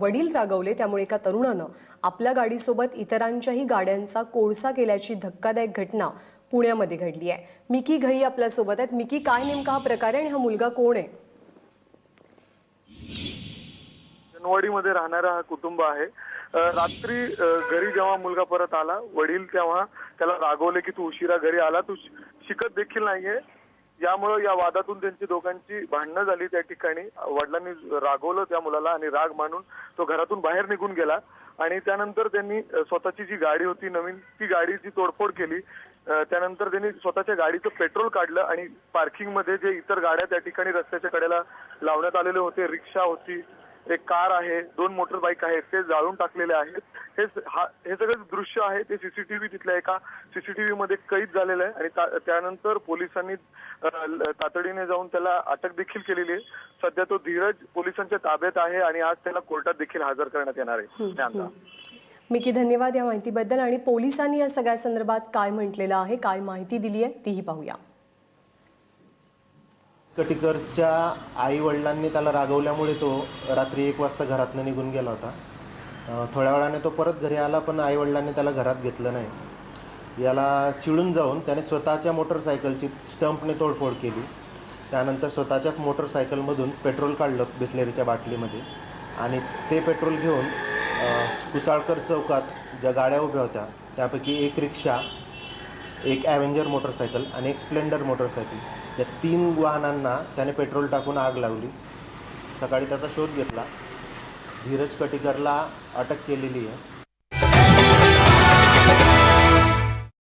वडील रागवले त्यामुळे एका तरुणानं आपल्या गाडीसोबत इतरांच्याही गाड्यांचा कोळसा केल्याची धक्कादायक घटना पुण्यामध्ये घडली आहे। मिकी घई आपल्या सोबत आहेत। मिकी, काय नेमका हा प्रकार आहे आणि हा मुलगा कोण आहे? जनवाडीमध्ये राहणारा हा कुटुंब आहे। रात्री घरी जेव्हा मुलगा परत आला, वडील तेव्हा त्याला रागवले की तू उशिरा घरी आला, तू शिकत देखील नाहीये। यामुळे या वादातून त्यांची दोघांची भांडणं झाली। त्या ठिकाणी वडिलांनी रागवलं त्या मुलाला आणि राग मानून तो घरातून बाहेर निघून गेला आणि त्यानंतर त्यांनी स्वतःची जी गाडी होती नवीन, ती गाडीची तोडफोड केली। त्यानंतर त्यांनी स्वतःच्या गाडीचं पेट्रोल काढलं आणि पार्किंगमध्ये जे इतर गाड्या त्या ठिकाणी रस्त्याच्या कडेला लावण्यात आलेले होते, रिक्षा होती, एक कार आहे, 2 मोटरबाईक आहेत, ते जाळून टाकलेले आहेत। हे सगळे दृश्य आहे ते सीसीटीव्ही तिथल्या एका सीसीटीव्ही मध्ये कैद झालेलं आहे आणि त्यानंतर पोलिसांनी तातडीने जाऊन त्याला अटक देखील केलेली आहे। सध्या तो धीरज पोलिसांच्या ताब्यात आहे आणि आज त्याला कोर्टात देखील हजर करण्यात येणार आहे। मिकी, धन्यवाद या माहितीबद्दल। आणि पोलिसांनी या सगळ्या संदर्भात काय म्हटलेलं आहे, काय माहिती दिली आहे तीही पाहूया। कटिकरच्या आई वडिलांनी त्याला रागवल्यामुळे तो रात्री 1 वाजता घरातून निघून गेला होता। थोड्या वेळाने तो परत घरी आला, पण आई वडिलांनी त्याला घरात घेतलं नाही। याला चिडून जाऊन त्याने स्वतःच्या मोटरसायकलची स्टंपने तोडफोड केली। त्यानंतर स्वतःच्याच मोटरसायकलमधून पेट्रोल काढलं बिस्लेरीच्या बाटलीमध्ये आणि ते पेट्रोल घेऊन कुसाळकर चौकात ज्या गाड्या उभ्या होत्या त्यापैकी एक रिक्षा, एक ॲव्हेंजर मोटरसायकल आणि एक स्प्लेंडर मोटरसायकल या 3 वाहनांना त्याने पेट्रोल टाकून आग लावली। सकाळी त्याचा शोध घेतला। धीरज कटिकरला अटक केलेली आहे।